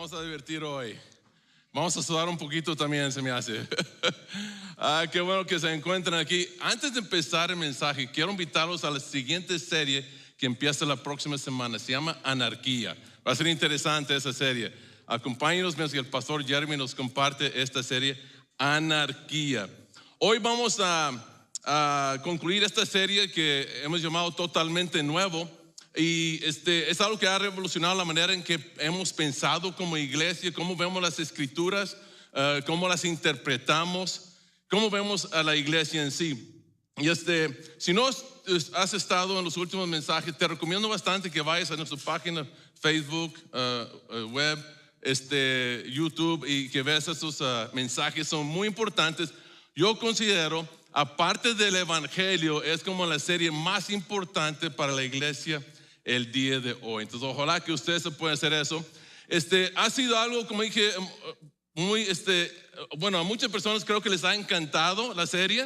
vamos a divertir hoy. Vamos a sudar un poquito también, se me hace. Qué bueno que se encuentran aquí. Antes de empezar el mensaje, quiero invitarlos a la siguiente serie que empieza la próxima semana. Se llama Anarquía. Va a ser interesante esa serie. Acompáñenos mientras que el pastor Jeremy nos comparte esta serie, Anarquía. Hoy vamos a concluir esta serie que hemos llamado Totalmente Nuevo. Y es algo que ha revolucionado la manera en que hemos pensado como iglesia, cómo vemos las escrituras, cómo las interpretamos, cómo vemos a la iglesia en sí. Y si no has estado en los últimos mensajes, te recomiendo bastante que vayas a nuestra página Facebook, web, YouTube, y que veas esos mensajes. Son muy importantes. Yo considero, aparte del evangelio, es como la serie más importante para la iglesia el día de hoy. Entonces ojalá que ustedes se puedan hacer eso. Ha sido algo, como dije, muy bueno, a muchas personas creo que les ha encantado la serie,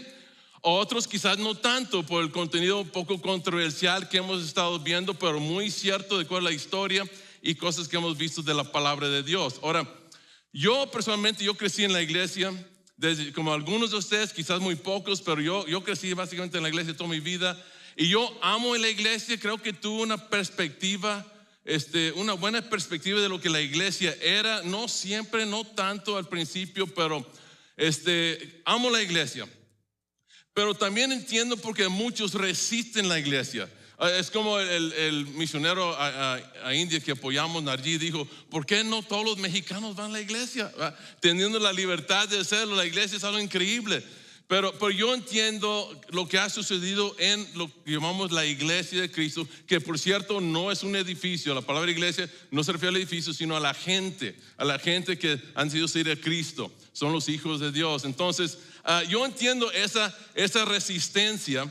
a otros quizás no tanto por el contenido un poco controversial que hemos estado viendo, pero muy cierto de cuál es la historia y cosas que hemos visto de la palabra de Dios. Ahora, yo personalmente, yo crecí en la iglesia, como algunos de ustedes, quizás muy pocos, pero yo crecí básicamente en la iglesia toda mi vida. Y yo amo la iglesia, creo que tuve una perspectiva, una buena perspectiva de lo que la iglesia era, no siempre, no tanto al principio, pero amo la iglesia. Pero también entiendo porque muchos resisten la iglesia. Es como el misionero a India que apoyamos, Narji, dijo, ¿por qué no todos los mexicanos van a la iglesia? Teniendo la libertad de hacerlo, la iglesia es algo increíble. Pero yo entiendo lo que ha sucedido en lo que llamamos la iglesia de Cristo, que por cierto no es un edificio. La palabra iglesia no se refiere al edificio, sino a la gente que han sido seguir a Cristo. Son los hijos de Dios. Entonces, yo entiendo esa resistencia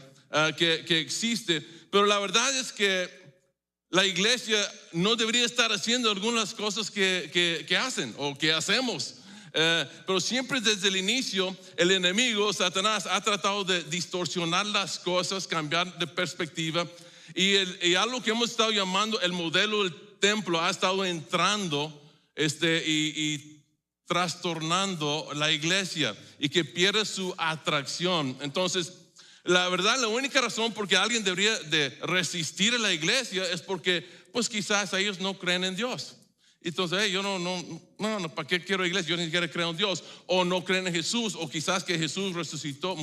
que existe, pero la verdad es que la iglesia no debería estar haciendo algunas cosas que hacen o que hacemos. Pero siempre desde el inicio el enemigo, Satanás, ha tratado de distorsionar las cosas, cambiar de perspectiva, y algo que hemos estado llamando el modelo del templo ha estado entrando y trastornando la iglesia y que pierde su atracción. Entonces, la verdad, la única razón por que alguien debería de resistir a la iglesia es porque pues quizás ellos no creen en Dios. Entonces, yo no, ¿para qué quiero iglesia? Yo ni siquiera creo en Dios. O no creen en Jesús, o quizás que Jesús resucitó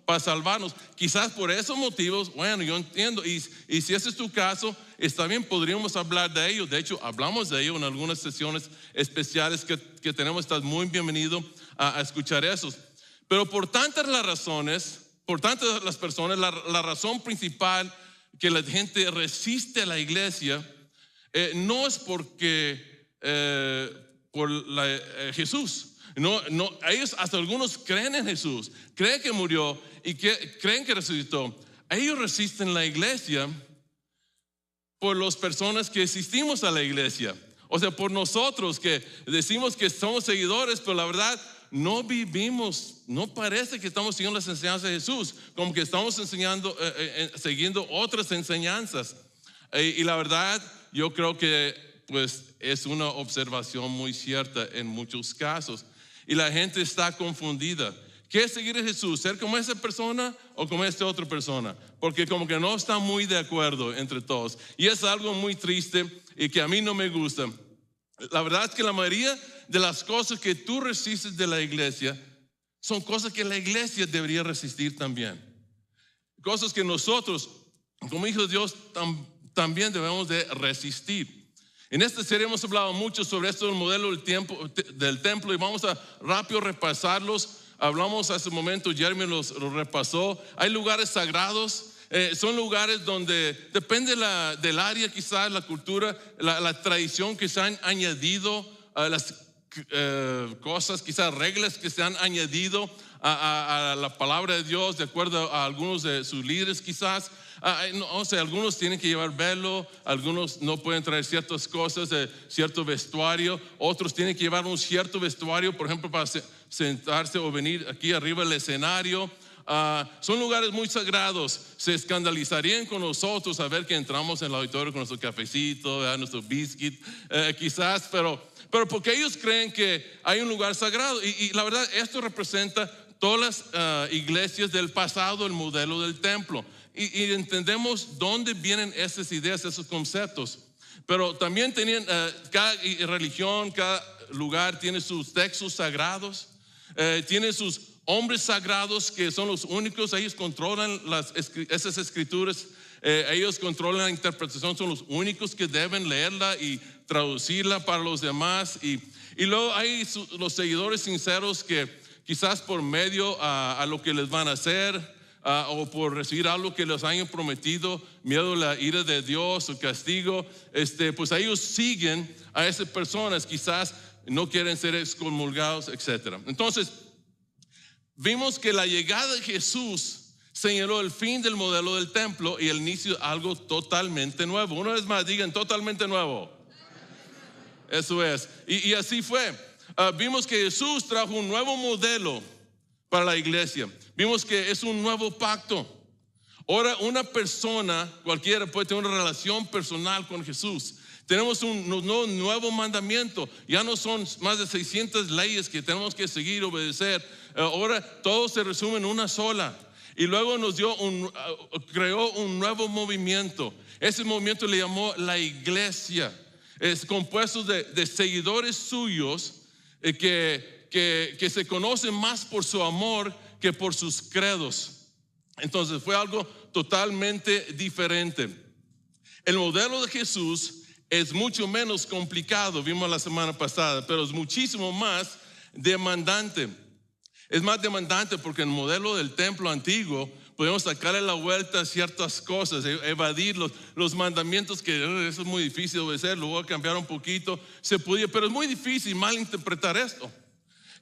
para salvarnos. Quizás por esos motivos, bueno, yo entiendo. Y si ese es tu caso, está bien, podríamos hablar de ello. De hecho, hablamos de ello en algunas sesiones especiales que tenemos. Estás muy bienvenido a escuchar esos. Pero por tantas las razones, por tantas las personas, la razón principal que la gente resiste a la iglesia no es porque por Jesús. No, ellos, hasta algunos creen en Jesús, creen que murió y creen que resucitó. Ellos resisten la iglesia por las personas que asistimos a la iglesia. O sea, por nosotros que decimos que somos seguidores, pero la verdad no vivimos, no parece que estamos siguiendo las enseñanzas de Jesús, como que estamos siguiendo otras enseñanzas. Y la verdad, yo creo que pues es una observación muy cierta en muchos casos. Y la gente está confundida. ¿Qué es seguir a Jesús? ¿Ser como esa persona o como esta otra persona? Porque como que no están muy de acuerdo entre todos. Y es algo muy triste y que a mí no me gusta. La verdad es que la mayoría de las cosas que tú resistes de la iglesia son cosas que la iglesia debería resistir también. Cosas que nosotros, como hijos de Dios, también debemos de resistir. En esta serie hemos hablado mucho sobre esto del modelo del templo y vamos a rápido repasarlos. Hablamos hace un momento, Jeremy los repasó. Hay lugares sagrados, son lugares donde depende del área, quizás la cultura, la tradición que se han añadido, las cosas, quizás reglas que se han añadido a la palabra de Dios de acuerdo a algunos de sus líderes quizás. No sé, algunos tienen que llevar velo, algunos no pueden traer ciertas cosas, cierto vestuario, otros tienen que llevar un cierto vestuario, por ejemplo, para sentarse o venir aquí arriba del escenario. Son lugares muy sagrados. Se escandalizarían con nosotros a ver que entramos en el auditorio con nuestro cafecito, nuestro biscuit, quizás, pero pero porque ellos creen que hay un lugar sagrado. Y la verdad, esto representa todas las iglesias del pasado, el modelo del templo. Y entendemos dónde vienen esas ideas, esos conceptos. Pero también tenían, cada religión, cada lugar tiene sus textos sagrados, tiene sus hombres sagrados que son los únicos, ellos controlan esas escrituras, ellos controlan la interpretación, son los únicos que deben leerla y traducirla para los demás. Y luego hay los seguidores sinceros que quizás por medio a lo que les van a hacer, o por recibir algo que les hayan prometido, miedo a la ira de Dios o castigo, pues ellos siguen a esas personas, quizás no quieren ser excomulgados, etc. Entonces, vimos que la llegada de Jesús señaló el fin del modelo del templo y el inicio de algo totalmente nuevo. Una vez más, digan totalmente nuevo. Eso es. Y así fue. Vimos que Jesús trajo un nuevo modelo para la iglesia. Vimos que es un nuevo pacto. Ahora una persona, cualquiera puede tener una relación personal con Jesús. Tenemos un nuevo mandamiento. Ya no son más de 600 leyes que tenemos que seguir, obedecer. Ahora todo se resume en una sola. Y luego creó un nuevo movimiento. Ese movimiento le llamó la iglesia. Es compuesto de seguidores suyos que se conocen más por su amor que por sus credos. Entonces fue algo totalmente diferente. El modelo de Jesús es mucho menos complicado, vimos la semana pasada, pero es muchísimo más demandante. Es más demandante porque en el modelo del templo antiguo podemos sacarle la vuelta a ciertas cosas, evadir los mandamientos, que eso es muy difícil de obedecer, lo voy a cambiar un poquito, se podía, pero es muy difícil malinterpretar esto.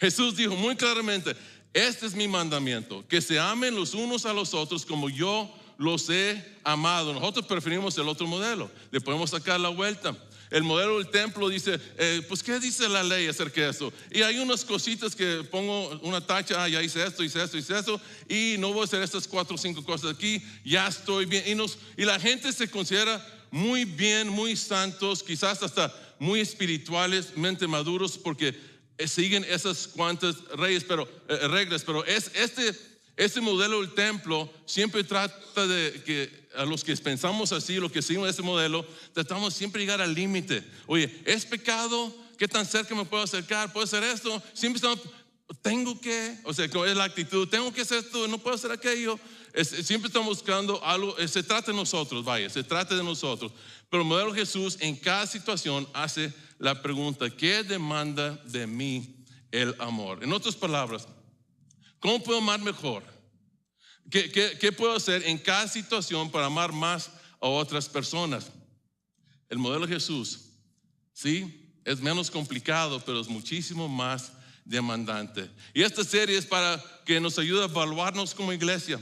Jesús dijo muy claramente: este es mi mandamiento, que se amen los unos a los otros como yo los he amado. Nosotros preferimos el otro modelo, le podemos sacar la vuelta. El modelo del templo dice, pues ¿qué dice la ley acerca de eso? Y hay unas cositas que pongo una tacha, ya hice esto, y no voy a hacer estas 4 o 5 cosas aquí, ya estoy bien. Y la gente se considera muy bien, muy santos, quizás hasta muy espiritualmente maduros, porque siguen esas cuantas reglas, pero este modelo del templo siempre trata de que a los que pensamos así, los que seguimos ese modelo, tratamos siempre de llegar al límite. Oye, ¿es pecado? ¿Qué tan cerca me puedo acercar? ¿Puedo hacer esto? Siempre estamos, tengo que, o sea, es la actitud, tengo que hacer esto, no puedo hacer aquello. Siempre estamos buscando algo, se trata de nosotros, se trata de nosotros. Pero el modelo de Jesús en cada situación hace la pregunta: ¿qué demanda de mí el amor? En otras palabras, ¿cómo puedo amar mejor? ¿Qué puedo hacer en cada situación para amar más a otras personas? El modelo de Jesús, sí, es menos complicado, pero es muchísimo más demandante. Y esta serie es para que nos ayude a evaluarnos como iglesia.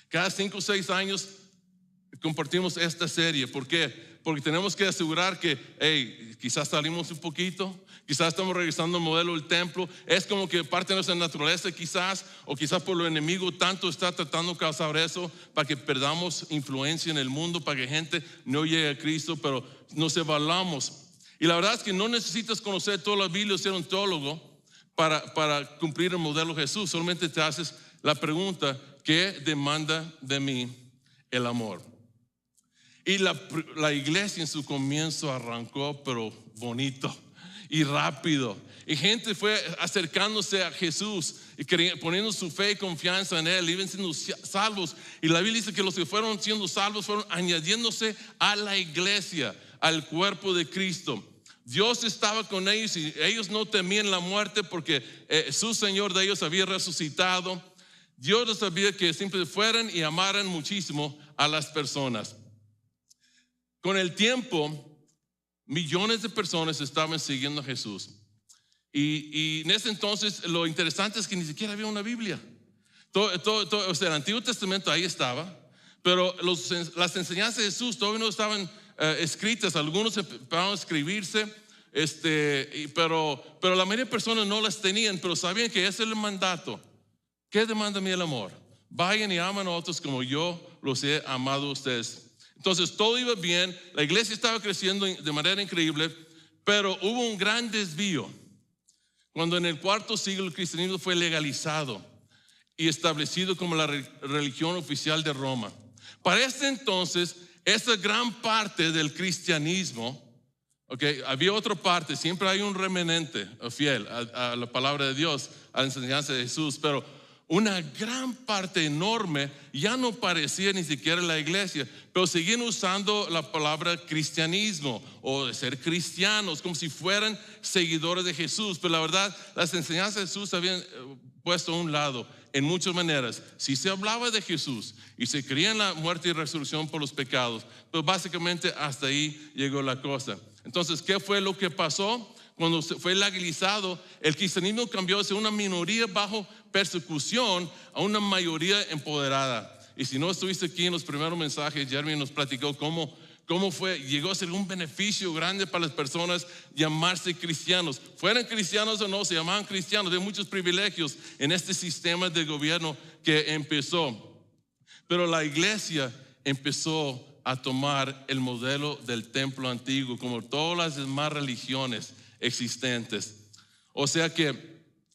Cada 5 o 6 años compartimos esta serie. ¿Por qué? Porque tenemos que asegurar que quizás salimos un poquito, quizás estamos regresando al modelo del templo. Es como que parte de nuestra naturaleza quizás, o quizás por lo enemigo tanto está tratando de causar eso, para que perdamos influencia en el mundo, para que gente no llegue a Cristo. Pero nos evaluamos. Y la verdad es que no necesitas conocer toda la Biblia o ser un teólogo para cumplir el modelo de Jesús. Solamente te haces la pregunta: ¿qué demanda de mí el amor? Y la iglesia en su comienzo arrancó, pero bonito y rápido. Y gente fue acercándose a Jesús y poniendo su fe y confianza en Él, iban siendo salvos. Y la Biblia dice que los que fueron siendo salvos fueron añadiéndose a la iglesia, al cuerpo de Cristo. Dios estaba con ellos y ellos no temían la muerte porque su Señor de ellos había resucitado. Dios les sabía que siempre fueran y amaran muchísimo a las personas. Con el tiempo, millones de personas estaban siguiendo a Jesús. Y en ese entonces lo interesante es que ni siquiera había una Biblia. O sea, el Antiguo Testamento ahí estaba, pero las enseñanzas de Jesús todavía no estaban escritas. Algunos empezaron a escribirse, pero la mayoría de personas no las tenían, pero sabían que ese es el mandato. ¿Qué demanda a mí el amor? Vayan y aman a otros como yo los he amado a ustedes. Entonces todo iba bien, la iglesia estaba creciendo de manera increíble, Pero hubo un gran desvío cuando en el cuarto siglo el cristianismo fue legalizado y establecido como la religión oficial de Roma. Para este entonces, esta gran parte del cristianismo, había otra parte, siempre hay un remanente fiel a la palabra de Dios, a la enseñanza de Jesús, pero una gran parte enorme ya no parecía ni siquiera la iglesia, pero seguían usando la palabra cristianismo o de ser cristianos, como si fueran seguidores de Jesús. Pero la verdad, las enseñanzas de Jesús se habían puesto a un lado en muchas maneras. Si se hablaba de Jesús y se creía en la muerte y resurrección por los pecados, pero básicamente hasta ahí llegó la cosa. Entonces, ¿qué fue lo que pasó? Cuando fue legalizado, el cristianismo cambió de ser una minoría bajo persecución a una mayoría empoderada. Y si no estuviste aquí en los primeros mensajes, Jeremy nos platicó cómo llegó a ser un beneficio grande para las personas llamarse cristianos. Fueran cristianos o no, se llamaban cristianos, de muchos privilegios en este sistema de gobierno que empezó. Pero la iglesia empezó a tomar el modelo del templo antiguo, como todas las demás religiones existentes. O sea que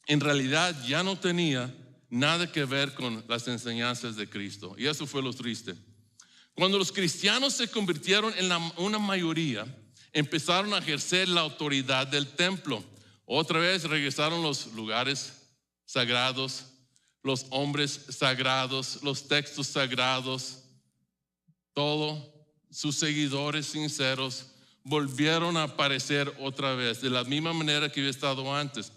en realidad ya no tenía nada que ver con las enseñanzas de Cristo. Y eso fue lo triste. Cuando los cristianos se convirtieron en una mayoría, empezaron a ejercer la autoridad del templo. Otra vez regresaron los lugares sagrados, los hombres sagrados, los textos sagrados, todo. Sus seguidores sinceros volvieron a aparecer otra vez de la misma manera que había estado antes.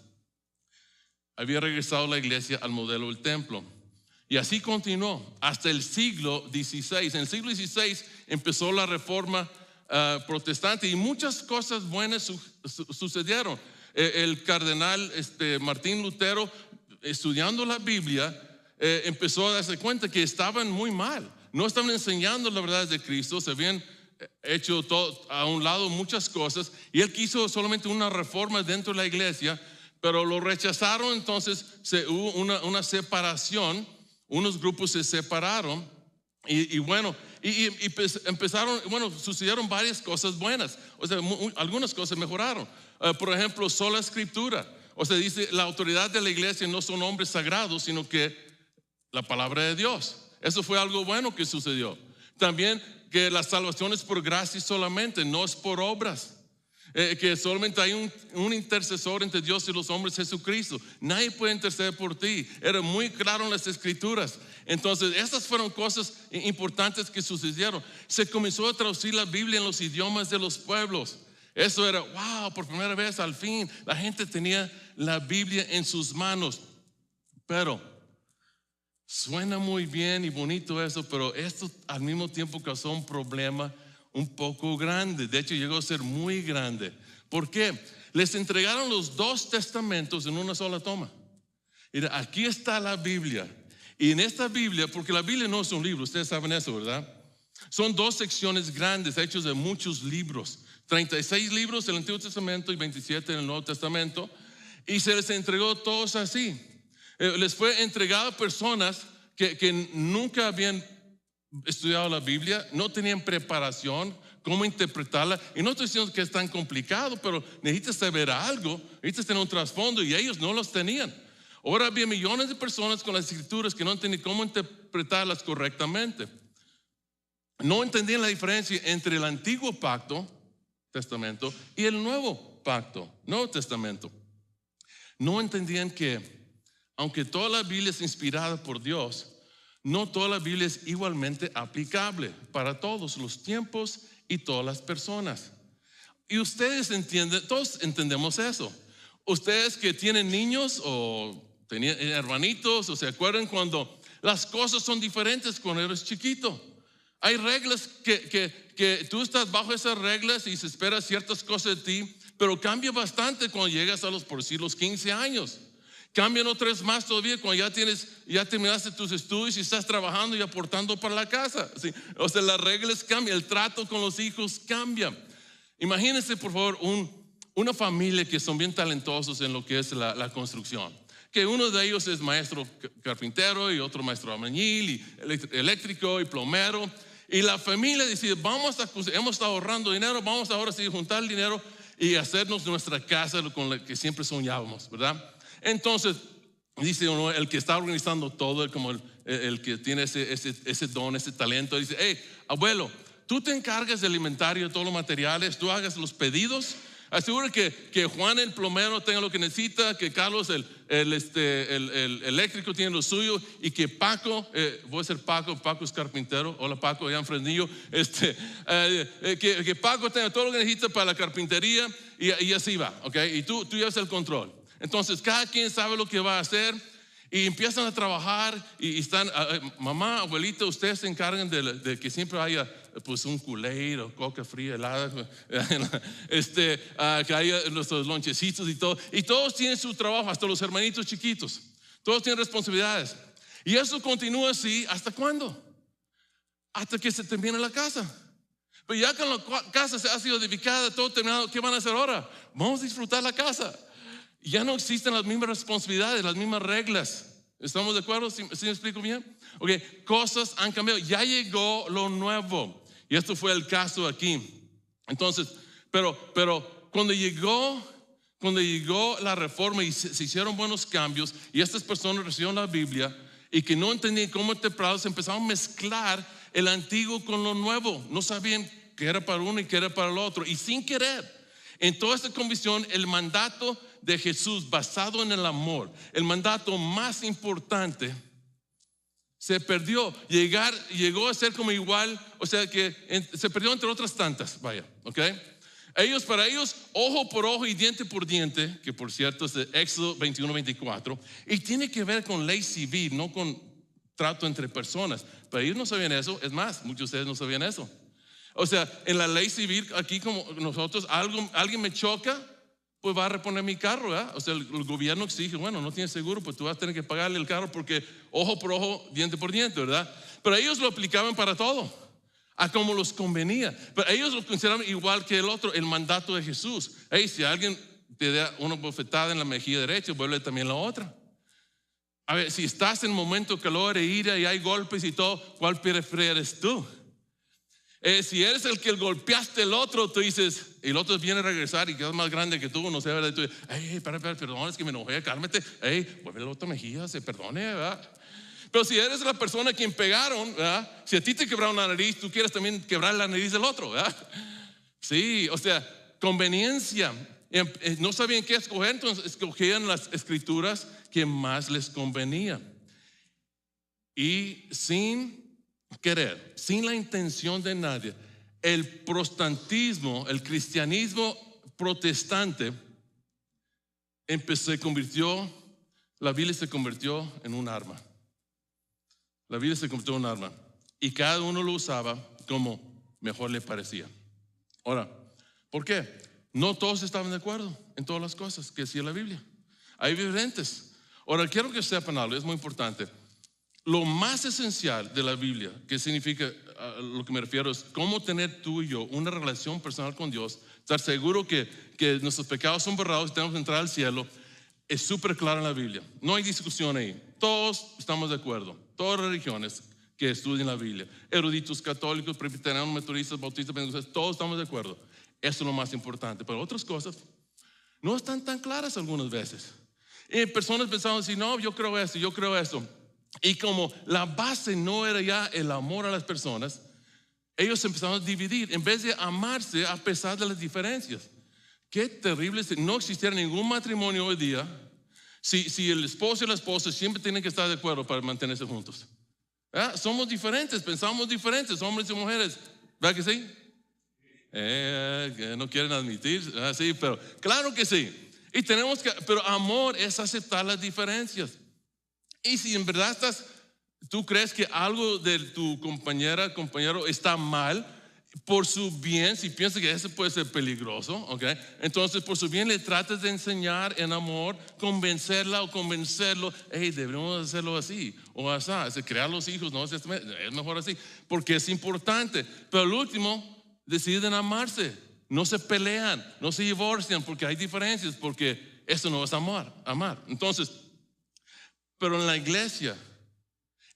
Había regresado la iglesia al modelo del templo. Y así continuó hasta el siglo XVI. En el siglo XVI empezó la reforma protestante y muchas cosas buenas sucedieron. El cardenal Martín Lutero, estudiando la Biblia, empezó a darse cuenta que estaban muy mal. No estaban enseñando la verdad de Cristo, se habían hecho todo, a un lado muchas cosas, y él quiso solamente una reforma dentro de la iglesia, pero lo rechazaron. Entonces hubo una separación, unos grupos se separaron y pues sucedieron varias cosas buenas. O sea, algunas cosas mejoraron. Por ejemplo, sola escritura. O sea, dice, la autoridad de la iglesia no son hombres sagrados, sino que la palabra de Dios. Eso fue algo bueno que sucedió. También que la salvación es por gracia solamente, no es por obras. Que solamente hay un intercesor entre Dios y los hombres, Jesucristo. Nadie puede interceder por ti. Era muy claro en las escrituras. Entonces, estas fueron cosas importantes que sucedieron. Se comenzó a traducir la Biblia en los idiomas de los pueblos. Eso era, wow, por primera vez al fin la gente tenía la Biblia en sus manos. Pero suena muy bien y bonito eso, pero esto al mismo tiempo causó un problema un poco grande. De hecho, llegó a ser muy grande. ¿Por qué? Les entregaron los dos testamentos en una sola toma. Mira, aquí está la Biblia. Y en esta Biblia, porque la Biblia no es un libro, ustedes saben eso, ¿verdad? Son dos secciones grandes, hechos de muchos libros. 36 libros del Antiguo Testamento y 27 en el Nuevo Testamento. Y se les entregó todos así. Les fue entregado a personas que nunca habían estudiado la Biblia, no tenían preparación, cómo interpretarla. Y no estoy diciendo que es tan complicado, pero necesitas saber algo, necesitas tener un trasfondo, y ellos no los tenían. Ahora había millones de personas con las escrituras que no entendían cómo interpretarlas correctamente. No entendían la diferencia entre el antiguo pacto, testamento, y el nuevo pacto, Nuevo Testamento. No entendían que aunque toda la Biblia es inspirada por Dios, no toda la Biblia es igualmente aplicable para todos los tiempos y todas las personas. Y ustedes entienden, todos entendemos eso. Ustedes que tienen niños o tenían hermanitos, o se acuerdan cuando las cosas son diferentes cuando eres chiquito. Hay reglas que tú estás bajo esas reglas y se espera ciertas cosas de ti, pero cambia bastante cuando llegas a los 15 años. Cambian otras más todavía cuando ya terminaste tus estudios y estás trabajando y aportando para la casa. ¿Sí? O sea, las reglas cambian, el trato con los hijos cambia. Imagínense, por favor, una familia que son bien talentosos en lo que es la construcción. Que uno de ellos es maestro carpintero y otro maestro albañil y eléctrico y plomero. Y la familia decide, hemos estado ahorrando dinero, vamos ahora sí a juntar el dinero y hacernos nuestra casa con la que siempre soñábamos, ¿verdad? Entonces, dice uno, el que está organizando todo, como el que tiene ese don, ese talento, dice, hey, abuelo, tú te encargas del inventario de todos los materiales, tú hagas los pedidos, asegura que Juan el plomero tenga lo que necesita, que Carlos el eléctrico tiene lo suyo, y que Paco, voy a ser Paco es carpintero, hola Paco, allá en Fresnillo, que Paco tenga todo lo que necesita para la carpintería, y así va, ¿ok? Y tú llevas el control. Entonces cada quien sabe lo que va a hacer y empiezan a trabajar y están, mamá, abuelita, ustedes se encargan de que siempre haya pues un Kool-Aid o coca fría, helada, que haya nuestros lonchecitos y todo. Y todos tienen su trabajo, hasta los hermanitos chiquitos. Todos tienen responsabilidades. Y eso continúa así, ¿hasta cuándo? Hasta que se termine la casa. Pero ya que la casa se ha sido edificada, todo terminado, ¿qué van a hacer ahora? Vamos a disfrutar la casa. Ya no existen las mismas responsabilidades, las mismas reglas. ¿Estamos de acuerdo? ¿Sí me explico bien? Ok, cosas han cambiado. Ya llegó lo nuevo. Y esto fue el caso aquí. Entonces, pero cuando llegó la reforma y se hicieron buenos cambios, y estas personas recibieron la Biblia y que no entendían cómo interpretarlo, se empezaron a mezclar el antiguo con lo nuevo. No sabían qué era para uno y qué era para el otro. Y sin querer, en toda esta convicción, el mandato de Jesús basado en el amor, el mandato más importante, se perdió. Llegó a ser como igual, o sea que se perdió entre otras tantas, vaya, ¿ok? Para ellos, ojo por ojo y diente por diente, que por cierto es de Éxodo 21-24, y tiene que ver con ley civil, no con trato entre personas. Pero ellos no sabían eso, es más, muchos de ustedes no sabían eso. O sea, en la ley civil, aquí como nosotros, alguien me choca, pues va a reponer mi carro, ¿verdad? O sea, el gobierno exige, bueno, no tienes seguro, pues tú vas a tener que pagarle el carro porque ojo por ojo, diente por diente, ¿verdad? Pero ellos lo aplicaban para todo, a como los convenía. Pero ellos lo consideraban igual que el otro, el mandato de Jesús. Hey, si alguien te da una bofetada en la mejilla derecha, vuelve también la otra. A ver, si estás en momento de calor e ira y hay golpes y todo, ¿cuál prefieres tú? Si eres el que golpeaste el otro, tú dices, y el otro viene a regresar y quedas más grande que tú, no sé, ¿verdad? Tú dices, perdón, es que me enojé, cálmate, vuelve la otra mejilla, se perdone, ¿verdad? Pero si eres la persona a quien pegaron, ¿verdad? Si a ti te quebraron la nariz, tú quieres también quebrar la nariz del otro, ¿verdad? Sí, o sea, conveniencia. No sabían qué escoger, entonces escogían las escrituras que más les convenía. Y sin querer, sin la intención de nadie, el protestantismo, el cristianismo protestante la Biblia se convirtió en un arma. La Biblia se convirtió en un arma y cada uno lo usaba como mejor le parecía. Ahora, ¿por qué? No todos estaban de acuerdo en todas las cosas que decía la Biblia. Hay diferentes. Ahora, quiero que sepan algo, es muy importante. Lo más esencial de la Biblia, que significa, a lo que me refiero, es cómo tener tú y yo una relación personal con Dios, estar seguro que nuestros pecados son borrados y tenemos que entrar al cielo, es súper claro en la Biblia. No hay discusión ahí. Todos estamos de acuerdo. Todas las religiones que estudian la Biblia, eruditos, católicos, presbiterianos, metodistas, bautistas, pentecostales, todos estamos de acuerdo. Eso es lo más importante. Pero otras cosas no están tan claras algunas veces. Y personas pensaban así, no, yo creo esto. Y como la base no era ya el amor a las personas, ellos empezaron a dividir en vez de amarse a pesar de las diferencias. Qué terrible, no existiera ningún matrimonio hoy día si el esposo y la esposa siempre tienen que estar de acuerdo para mantenerse juntos. Somos diferentes, pensamos diferentes, hombres y mujeres, ¿verdad que sí? Que no quieren admitir, sí, pero claro que sí. Y pero amor es aceptar las diferencias. Y si en verdad tú crees que algo de tu compañero está mal, por su bien, si piensas que eso puede ser peligroso, ¿okay? Entonces por su bien le tratas de enseñar en amor, convencerla o convencerlo, deberíamos hacerlo así o así, crear los hijos, no, es mejor así, porque es importante. Pero al último deciden amarse, no se pelean, no se divorcian porque hay diferencias, porque eso no es amar. Entonces, pero en la iglesia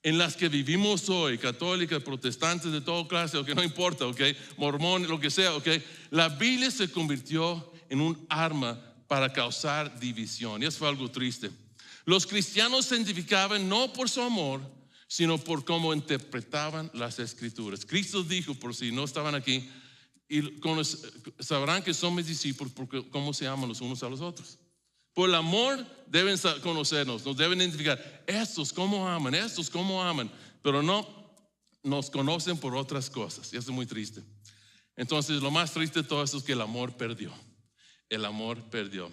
en las que vivimos hoy, católicas, protestantes de toda clase, no importa, mormones, lo que sea, la Biblia se convirtió en un arma para causar división. Y eso fue algo triste. Los cristianos se identificaban no por su amor, sino por cómo interpretaban las escrituras. Cristo dijo, por si no estaban aquí, y sabrán que son mis discípulos porque cómo se aman los unos a los otros. Por el amor deben conocernos, nos deben identificar. Estos cómo aman, pero no nos conocen por otras cosas. Y eso es muy triste. Entonces lo más triste de todo esto es que el amor perdió. El amor perdió.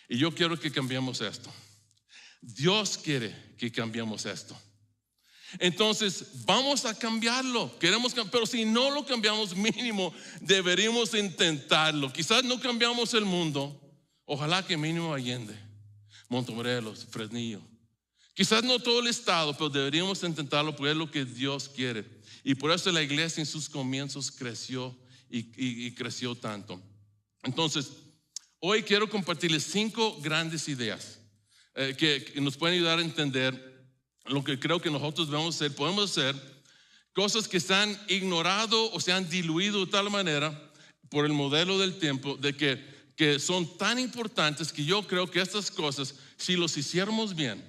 Y yo quiero que cambiemos esto. Dios quiere que cambiemos esto. Entonces vamos a cambiarlo. Pero si no lo cambiamos, mínimo deberíamos intentarlo. Quizás no cambiamos el mundo. Ojalá que mínimo Allende, Montemorelos, Fresnillo. Quizás no todo el estado, pero deberíamos intentarlo porque es lo que Dios quiere. Y por eso la iglesia en sus comienzos creció y creció tanto. Entonces, hoy quiero compartirles 5 grandes ideas que nos pueden ayudar a entender lo que creo que nosotros debemos hacer. Podemos hacer cosas que se han ignorado o se han diluido de tal manera por el modelo del tiempo de que son tan importantes que yo creo que estas cosas, si las hiciéramos bien,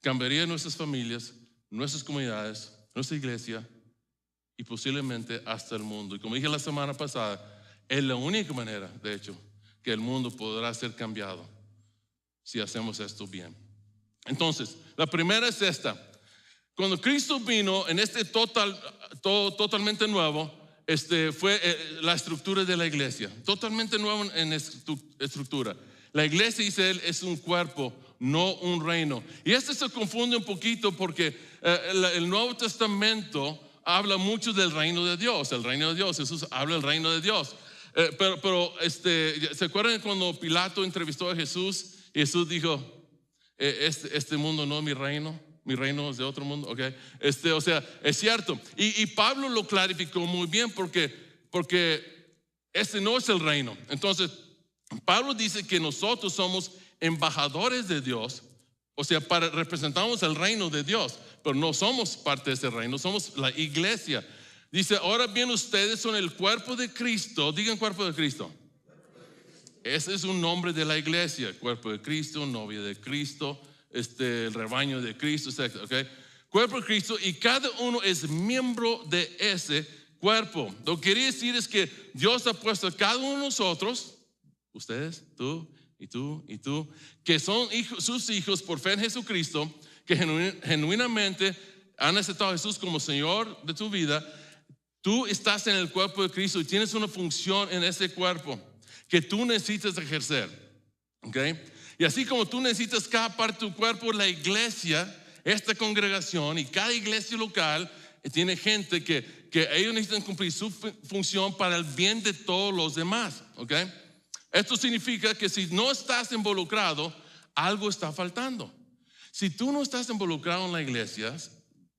cambiarían nuestras familias, nuestras comunidades, nuestra iglesia y posiblemente hasta el mundo. Y como dije la semana pasada, es la única manera, de hecho, que el mundo podrá ser cambiado si hacemos esto bien. Entonces, la primera es esta. Cuando Cristo vino en este totalmente nuevo, fue la estructura de la iglesia. Totalmente nuevo en estructura. La iglesia, dice él, es un cuerpo, no un reino. Y se confunde un poquito porque el Nuevo Testamento habla mucho del reino de Dios. El reino de Dios, Jesús habla del reino de Dios. Pero ¿se acuerdan cuando Pilato entrevistó a Jesús? Y Jesús dijo, este mundo no es mi reino es de otro mundo, okay. O sea, es cierto. Y Pablo lo clarificó muy bien porque este no es el reino. Entonces, Pablo dice que nosotros somos embajadores de Dios, o sea, representamos el reino de Dios, pero no somos parte de ese reino, somos la iglesia. Dice, ahora bien, ustedes son el cuerpo de Cristo. Digan cuerpo de Cristo. Ese es un nombre de la iglesia, cuerpo de Cristo, novia de Cristo, el rebaño de Cristo, etc. Okay. Cuerpo de Cristo, y cada uno es miembro de ese cuerpo. Lo que quiere decir es que Dios ha puesto a cada uno de nosotros, ustedes, tú y tú y tú, que son sus hijos por fe en Jesucristo, que genuinamente han aceptado a Jesús como Señor de tu vida. Tú estás en el cuerpo de Cristo y tienes una función en ese cuerpo que tú necesitas ejercer, ¿okay? Y así como tú necesitas cada parte de tu cuerpo, la iglesia, esta congregación y cada iglesia local tiene gente que ellos necesitan cumplir su función para el bien de todos los demás, ¿okay? Esto significa que si no estás involucrado, algo está faltando. Si tú no estás involucrado en la iglesia,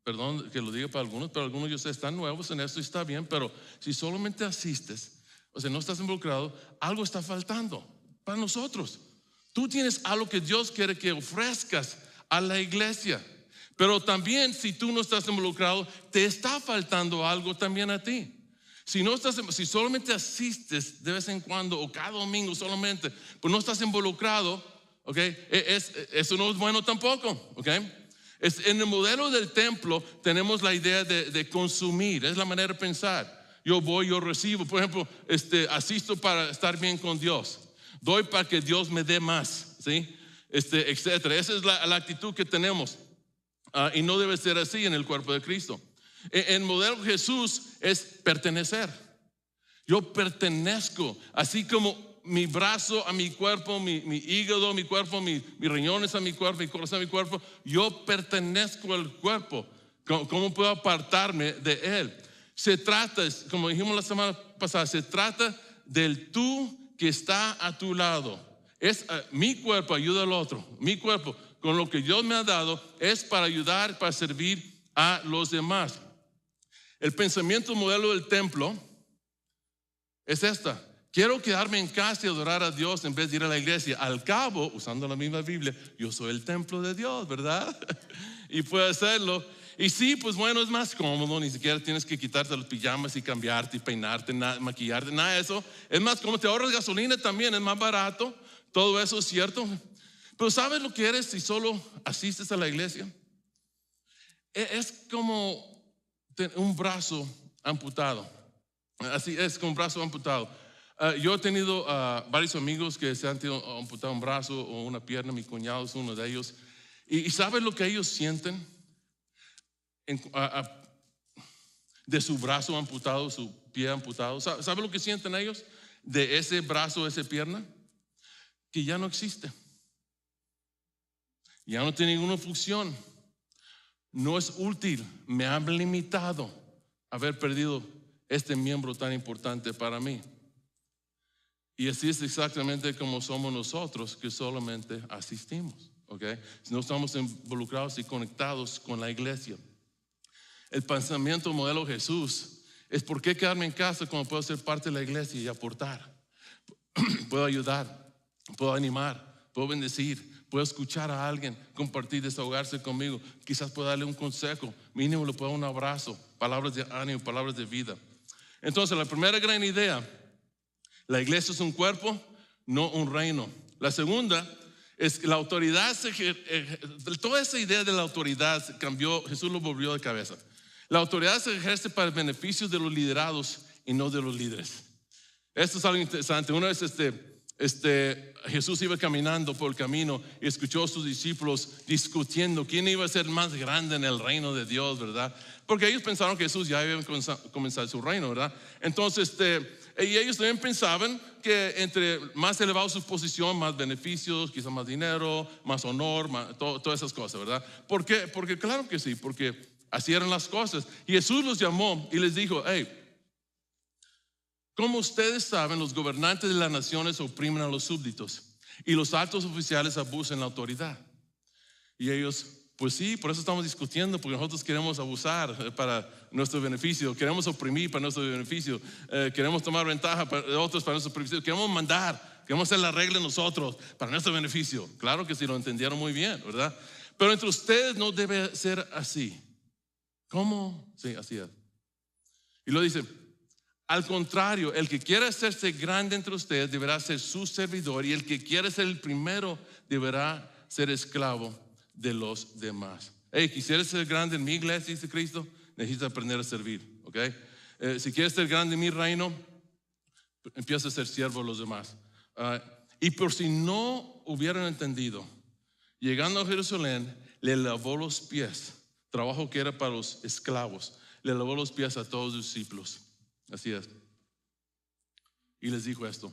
perdón que lo diga para algunos, pero algunos yo sé están nuevos en esto y está bien, pero si solamente asistes, o sea, no estás involucrado, algo está faltando para nosotros. Tú tienes algo que Dios quiere que ofrezcas a la iglesia. Pero también si tú no estás involucrado, te está faltando algo también a ti. Si solamente asistes de vez en cuando o cada domingo solamente, pues no estás involucrado, ¿okay? Eso no es bueno tampoco, ¿okay? En el modelo del templo tenemos la idea de consumir, es la manera de pensar. Yo voy, yo recibo. Por ejemplo, asisto para estar bien con Dios. Doy para que Dios me dé más, ¿sí? Etcétera. Esa es la actitud que tenemos. Y no debe ser así en el cuerpo de Cristo. En el modelo de Jesús es pertenecer. Yo pertenezco, así como mi brazo a mi cuerpo, mi hígado a mi cuerpo, mis riñones a mi cuerpo, mi corazón a mi cuerpo. Yo pertenezco al cuerpo. ¿Cómo puedo apartarme de él? Se trata, como dijimos la semana pasada, se trata del tú que está a tu lado. Es mi cuerpo ayuda al otro. Mi cuerpo, con lo que Dios me ha dado, es para ayudar, para servir a los demás. El pensamiento modelo del templo es esta. Quiero quedarme en casa y adorar a Dios en vez de ir a la iglesia. Al cabo, usando la misma Biblia, yo soy el templo de Dios, ¿verdad? Y puedo hacerlo. Y sí, pues bueno, es más cómodo, ni siquiera tienes que quitarte los pijamas y cambiarte y peinarte, maquillarte, nada de eso. Es más cómodo, te ahorras gasolina también, es más barato, todo eso es cierto. Pero ¿sabes lo que eres si solo asistes a la iglesia? Es como un brazo amputado. Así es, con un brazo amputado. Yo he tenido varios amigos que se han amputado un brazo o una pierna. Mi cuñado es uno de ellos. ¿Y sabes lo que ellos sienten de su brazo amputado, su pie amputado? ¿Sabes lo que sienten ellos de ese brazo, esa pierna? Que ya no existe. Ya no tiene ninguna función. No es útil. Me han limitado haber perdido este miembro tan importante para mí. Y así es exactamente como somos nosotros, que solamente asistimos, ¿ok? Si no estamos involucrados y conectados con la iglesia. El pensamiento modelo Jesús es: ¿por qué quedarme en casa cuando puedo ser parte de la iglesia y aportar? Puedo ayudar, puedo animar, puedo bendecir, puedo escuchar a alguien, compartir, desahogarse conmigo. Quizás pueda darle un consejo, mínimo le puedo dar un abrazo, palabras de ánimo, palabras de vida. Entonces, la primera gran idea: la iglesia es un cuerpo, no un reino. La segunda es que la autoridad, toda esa idea de la autoridad cambió, Jesús lo volvió de cabeza. La autoridad se ejerce para el beneficio de los liderados y no de los líderes. Esto es algo interesante. Una vez Jesús iba caminando por el camino y escuchó a sus discípulos discutiendo quién iba a ser más grande en el reino de Dios, ¿verdad? Porque ellos pensaron que Jesús ya iba a comenzar su reino, ¿verdad? Entonces, y ellos también pensaban que entre más elevado su posición, más beneficios, quizás más dinero, más honor, todas esas cosas, ¿verdad? ¿Por qué? Porque claro que sí, porque así eran las cosas. Y Jesús los llamó y les dijo: hey, como ustedes saben, los gobernantes de las naciones oprimen a los súbditos y los altos oficiales abusan la autoridad. Y ellos: pues sí, por eso estamos discutiendo, porque nosotros queremos abusar para nuestro beneficio, queremos oprimir para nuestro beneficio, queremos tomar ventaja de otros para nuestro beneficio, queremos mandar, queremos hacer la regla nosotros para nuestro beneficio. Claro que sí, lo entendieron muy bien, ¿verdad? Pero entre ustedes no debe ser así. ¿Cómo? Sí, así es. Y lo dice: al contrario, el que quiera hacerse grande entre ustedes deberá ser su servidor, y el que quiera ser el primero deberá ser esclavo de los demás. Hey, ¿quisieras ser grande en mi iglesia, dice Cristo? Necesitas aprender a servir, ¿ok? Si quieres ser grande en mi reino, empieza a ser siervo de los demás. Y por si no hubieran entendido, llegando a Jerusalén, le lavó los pies, trabajo que era para los esclavos, le lavó los pies a todos los discípulos. Así es. Y les dijo esto: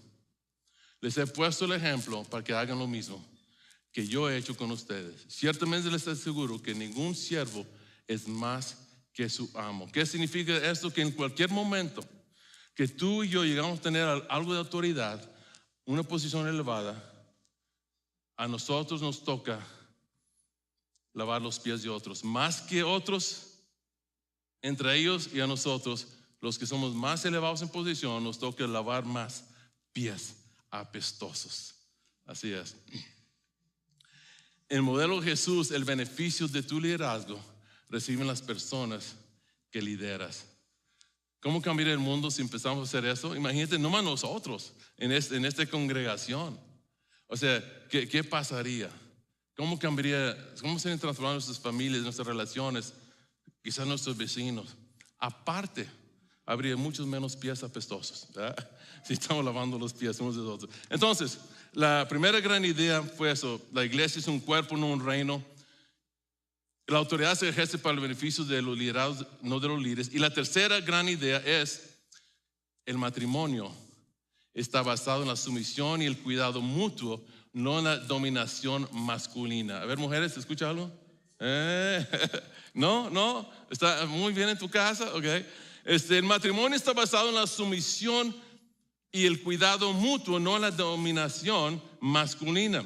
les he puesto el ejemplo para que hagan lo mismo que yo he hecho con ustedes. Ciertamente les aseguro que ningún siervo es más que su amo. ¿Qué significa esto? Que en cualquier momento que tú y yo llegamos a tener algo de autoridad, una posición elevada, a nosotros nos toca lavar los pies de otros, más que otros, entre ellos y a nosotros. Los que somos más elevados en posición, nos toca lavar más pies apestosos. Así es. En el modelo Jesús, el beneficio de tu liderazgo reciben las personas que lideras. ¿Cómo cambiaría el mundo si empezamos a hacer eso? Imagínate, nomás nosotros en esta congregación. O sea, ¿qué pasaría? ¿Cómo cambiaría? ¿Cómo serían transformadas nuestras familias, nuestras relaciones? Quizás nuestros vecinos. Aparte, habría muchos menos pies apestosos, ¿verdad? Si estamos lavando los pies unos de los otros. Entonces, la primera gran idea fue eso: la iglesia es un cuerpo, no un reino. La autoridad se ejerce para el beneficio de los liderados, no de los líderes. Y la tercera gran idea es: el matrimonio está basado en la sumisión y el cuidado mutuo, no en la dominación masculina. A ver, mujeres, ¿se escucha algo? No, está muy bien en tu casa, ok. El matrimonio está basado en la sumisión y el cuidado mutuo, no en la dominación masculina.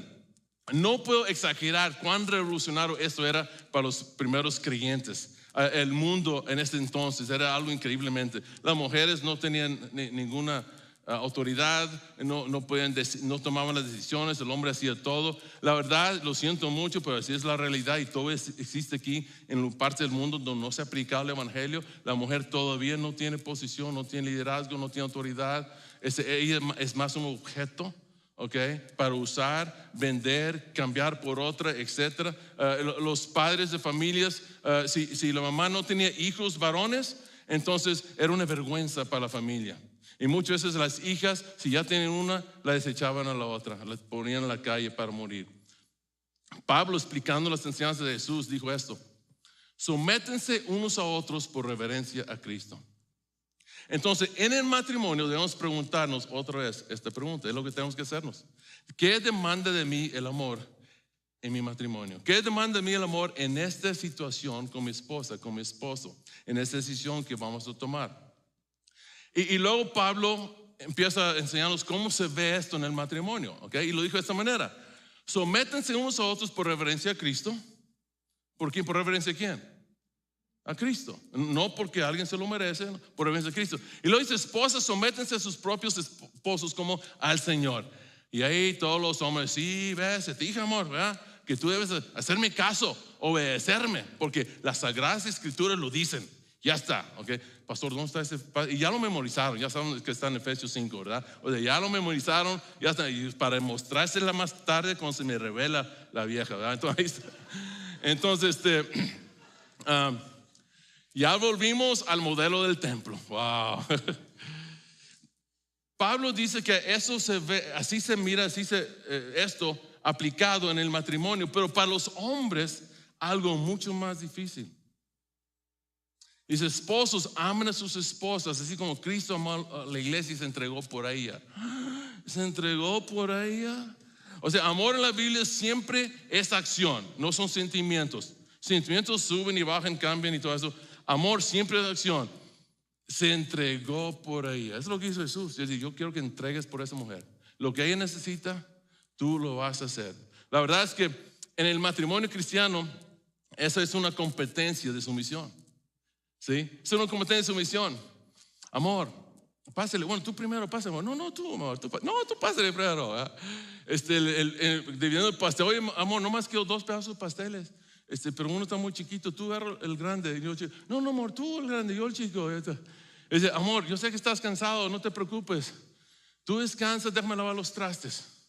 No puedo exagerar cuán revolucionario esto era para los primeros creyentes. El mundo en ese entonces era algo increíblemente. Las mujeres no tenían ninguna autoridad, no tomaban las decisiones, el hombre hacía todo. La verdad, lo siento mucho, pero así es la realidad y todo existe aquí en parte del mundo donde no se aplica el evangelio. La mujer todavía no tiene posición, no tiene liderazgo, no tiene autoridad. Ella es más un objeto, para usar, vender, cambiar por otra, etc. Los padres de familias, si la mamá no tenía hijos varones, entonces era una vergüenza para la familia. Y muchas veces las hijas, si ya tienen una, la desechaban a la otra, la ponían en la calle para morir. Pablo, explicando las enseñanzas de Jesús, dijo esto: sométense unos a otros por reverencia a Cristo. Entonces, en el matrimonio debemos preguntarnos otra vez esta pregunta, es lo que tenemos que hacernos. ¿Qué demanda de mí el amor en mi matrimonio? ¿Qué demanda de mí el amor en esta situación con mi esposa, con mi esposo, en esta decisión que vamos a tomar? Y luego Pablo empieza a enseñarnos cómo se ve esto en el matrimonio, y lo dijo de esta manera: sométense unos a otros por reverencia a Cristo. ¿Por quién? ¿Por reverencia a quién? A Cristo. No porque alguien se lo merece, por reverencia a Cristo. Y luego dice: esposas, sométense a sus propios esposos como al Señor. Y ahí todos los hombres: sí, ves, te dije, amor, ¿verdad? Que tú debes hacerme caso, obedecerme, porque las Sagradas Escrituras lo dicen. Ya está, pastor, ¿dónde está ese? Y ya lo memorizaron, ya saben que está en Efesios 5, ¿verdad? O sea, ya lo memorizaron, ya está. Y para mostrársela más tarde cuando se me revela la vieja, ¿verdad? Entonces, ya volvimos al modelo del templo. Wow. Pablo dice que eso se ve, así se mira, esto aplicado en el matrimonio, pero para los hombres algo mucho más difícil. Dice: esposos, amen a sus esposas, así como Cristo amó a la iglesia y se entregó por ella. Se entregó por ella. O sea, amor en la Biblia siempre es acción, no son sentimientos. Sentimientos suben y bajan, cambian y todo eso. Amor siempre es acción. Se entregó por ella. Eso es lo que hizo Jesús. Yo quiero que entregues por esa mujer. Lo que ella necesita, tú lo vas a hacer. La verdad es que en el matrimonio cristiano, esa es una competencia de sumisión. ¿Sí? Es una competencia de sumisión. Amor, pásale. Bueno, tú primero, pásale. No, tú, amor. Tú pásale primero. Dividiendo el pastel. Oye, amor, no más quiero 2 pedazos de pasteles. Pero uno está muy chiquito, tú agarra el grande. Y yo, no, amor, tú el grande, yo el chico. Dice: amor, yo sé que estás cansado, no te preocupes. Tú descansa, déjame lavar los trastes.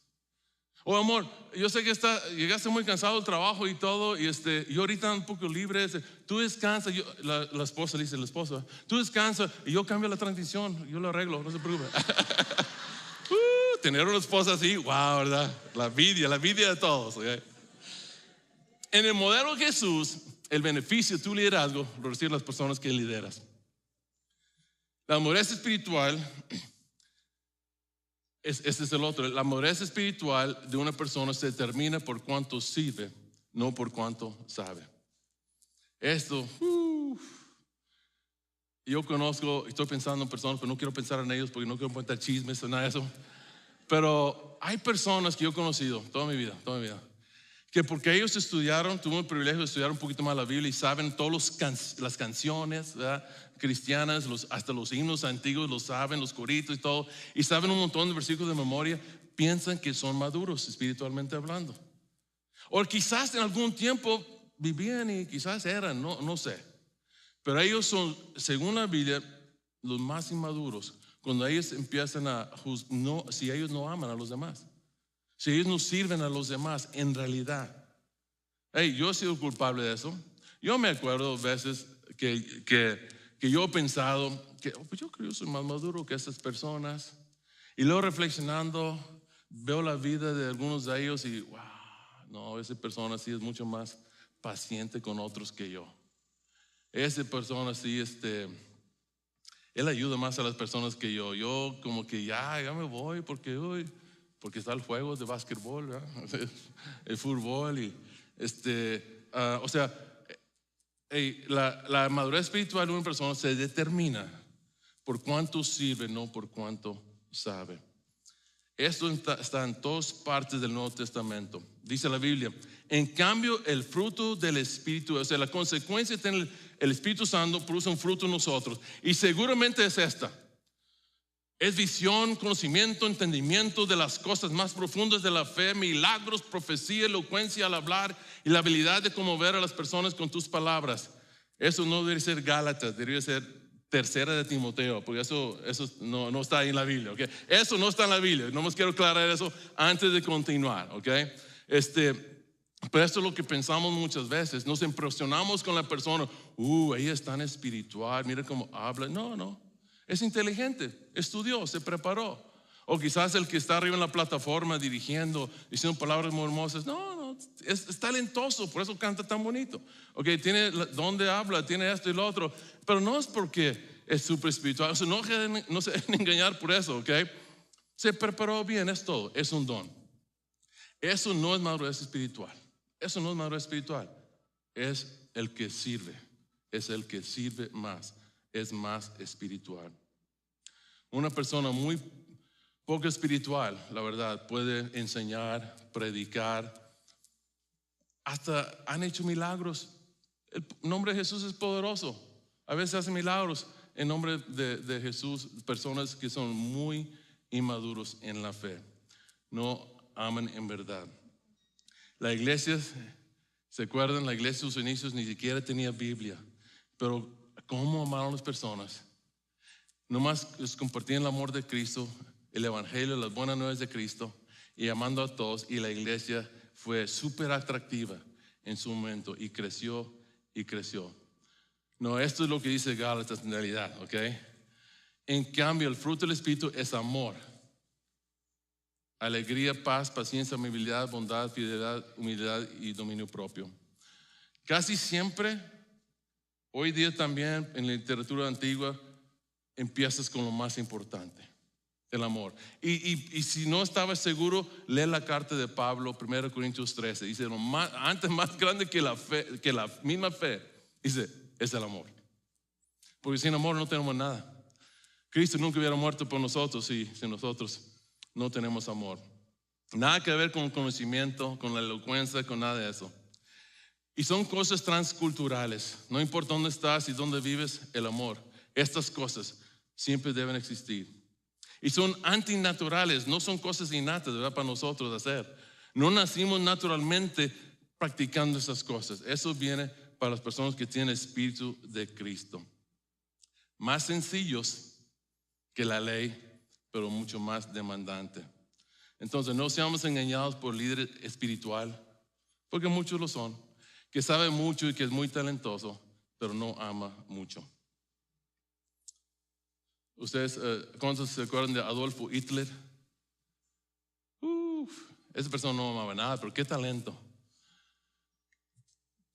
O amor, yo sé que llegaste muy cansado del trabajo y todo, y yo ahorita un poco libre. Tú descansa. La esposa le dice: la esposa, tú descansa y yo cambio la transmisión, yo lo arreglo, no se preocupe. Tener una esposa así, wow, ¿verdad? La envidia de todos. En el modelo de Jesús, el beneficio de tu liderazgo lo reciben las personas que lideras. La madurez espiritual, este es el otro. La madurez espiritual de una persona se determina por cuánto sirve, no por cuánto sabe. Esto, yo conozco, estoy pensando en personas, pero no quiero pensar en ellos porque no quiero contar chismes o nada de eso. Pero hay personas que yo he conocido toda mi vida, que porque ellos estudiaron, tuve el privilegio de estudiar un poquito más la Biblia y saben todas las canciones, ¿verdad?, cristianas, hasta los himnos antiguos los saben, los coritos y todo, y saben un montón de versículos de memoria, piensan que son maduros espiritualmente hablando. O quizás en algún tiempo vivían y quizás eran, no sé. Pero ellos son, según la Biblia, los más inmaduros cuando ellos empiezan si ellos no aman a los demás. Si ellos no sirven a los demás en realidad. Yo he sido culpable de eso. Yo me acuerdo veces que yo he pensado que pues yo creo que soy más maduro que esas personas. Y luego reflexionando, veo la vida de algunos de ellos y wow, no, esa persona sí es mucho más paciente con otros que yo. Esa persona sí, él ayuda más a las personas que yo. Yo como que ya me voy porque está el juego de básquetbol, ¿verdad? El fútbol y o sea, la madurez espiritual de una persona se determina por cuánto sirve, no por cuánto sabe. Esto está en todas partes del Nuevo Testamento. Dice la Biblia: en cambio, el fruto del Espíritu, o sea, la consecuencia de tener el Espíritu Santo produce un fruto en nosotros. Y seguramente es esta: Es visión, conocimiento, entendimiento de las cosas más profundas de la fe, milagros, profecía, elocuencia al hablar y la habilidad de conmover a las personas con tus palabras. Eso no debe ser Gálatas, debería ser tercera de Timoteo, porque eso no está ahí en la Biblia, ¿ok? Eso no está en la Biblia, no más quiero aclarar eso antes de continuar, ¿ok? Pero esto es lo que pensamos muchas veces, nos impresionamos con la persona, ella es tan espiritual, mira cómo habla. No. Es inteligente, estudió, se preparó. O quizás el que está arriba en la plataforma dirigiendo, diciendo palabras muy hermosas. No, es talentoso, por eso canta tan bonito. Tiene donde habla, tiene esto y lo otro. Pero no es porque es súper espiritual. O sea, no se dejen engañar por eso, Se preparó bien, es todo, es un don. Eso no es madurez espiritual. Eso no es madurez espiritual. Es el que sirve. Es el que sirve más. Es más espiritual. Una persona muy poco espiritual, la verdad, puede enseñar, predicar, hasta han hecho milagros. El nombre de Jesús es poderoso. A veces hacen milagros en nombre de Jesús, personas que son muy inmaduros en la fe, no aman en verdad. La iglesia, ¿se acuerdan? La iglesia en sus inicios ni siquiera tenía Biblia, pero ¿cómo amaron las personas? Nomás les compartían el amor de Cristo, el evangelio, las buenas nuevas de Cristo, y amando a todos. Y la iglesia fue súper atractiva en su momento y creció y creció. No, esto es lo que dice Gálatas en realidad, En cambio, el fruto del Espíritu es amor, alegría, paz, paciencia, amabilidad, bondad, fidelidad, humildad y dominio propio. Casi siempre, hoy día también en la literatura antigua, empiezas con lo más importante, el amor. Y si no estabas seguro, lee la carta de Pablo, 1 Corintios 13. Dice, antes más grande que la fe, que la misma fe, dice, es el amor. Porque sin amor no tenemos nada. Cristo nunca hubiera muerto por nosotros si nosotros no tenemos amor. Nada que ver con el conocimiento, con la elocuencia, con nada de eso. Y son cosas transculturales. No importa dónde estás y dónde vives, el amor. Estas cosas siempre deben existir. Y son antinaturales, no son cosas innatas, ¿verdad? Para nosotros hacer. No nacimos naturalmente practicando esas cosas. Eso viene para las personas que tienen espíritu de Cristo. Más sencillos que la ley, pero mucho más demandante. Entonces no seamos engañados por líder espiritual, porque muchos lo son, que sabe mucho y que es muy talentoso, pero no ama mucho. ¿Ustedes cuántos se acuerdan de Adolfo Hitler? Esa persona no amaba nada, pero qué talento.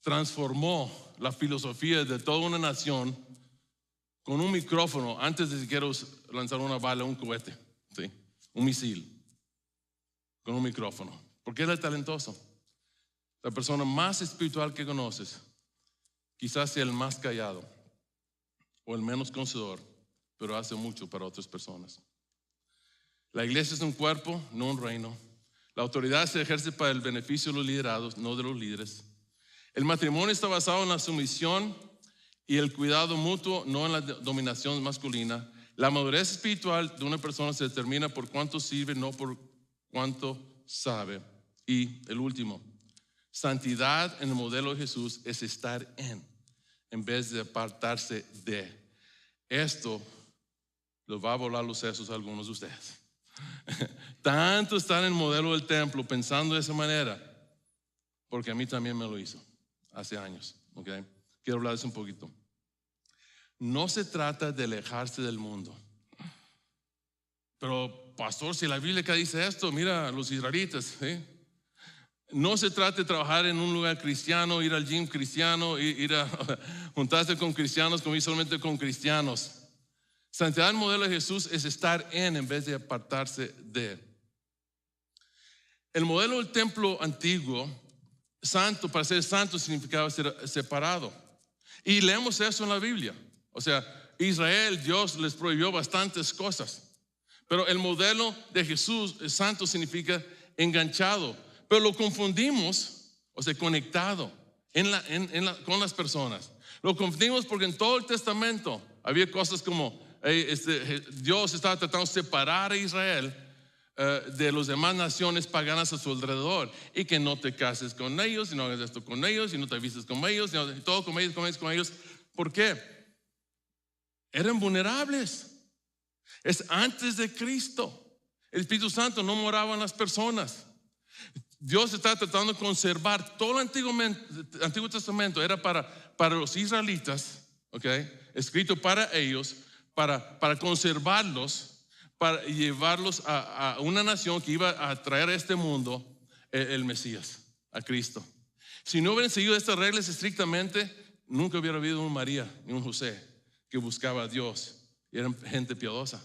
Transformó la filosofía de toda una nación con un micrófono antes de siquiera lanzar una bala, un cohete, ¿sí? Un misil, con un micrófono. Porque era talentoso. La persona más espiritual que conoces, quizás sea el más callado o el menos conocedor, pero hace mucho para otras personas. La iglesia es un cuerpo, no un reino. La autoridad se ejerce para el beneficio de los liderados, no de los líderes. El matrimonio está basado en la sumisión y el cuidado mutuo, no en la dominación masculina. La madurez espiritual de una persona se determina por cuánto sirve, no por cuánto sabe. Y el último, santidad en el modelo de Jesús es estar en vez de apartarse de. Esto los va a volar los sesos a algunos de ustedes. Tanto están en el modelo del templo pensando de esa manera, porque a mí también me lo hizo hace años. Quiero hablar de eso un poquito. No se trata de alejarse del mundo. Pero pastor, si la Biblia dice esto, mira los israelitas, ¿sí? No se trata de trabajar en un lugar cristiano, ir al gym cristiano, ir a juntarse con cristianos, convivir solamente con cristianos. Santidad en el modelo de Jesús es estar en vez de apartarse de. El modelo del templo antiguo, santo, para ser santo significaba ser separado. Y leemos eso en la Biblia. O sea, Israel, Dios les prohibió bastantes cosas. Pero el modelo de Jesús, santo, significa enganchado. Pero lo confundimos, o sea, conectado con las personas. Lo confundimos porque en todo el Testamento había cosas como Dios estaba tratando de separar a Israel de las demás naciones paganas a su alrededor, y que no te cases con ellos, y no hagas esto con ellos, y no te vistes con ellos, y todo con ellos. ¿Por qué? Eran vulnerables. Es antes de Cristo. El Espíritu Santo no moraba en las personas. Dios está tratando de conservar todo el Antiguo Testamento. Era para los israelitas, ¿okay? Escrito para ellos, para conservarlos, para llevarlos a una nación que iba a traer a este mundo el Mesías, a Cristo. Si no hubieran seguido estas reglas estrictamente, nunca hubiera habido un María ni un José que buscaba a Dios. Y eran gente piadosa.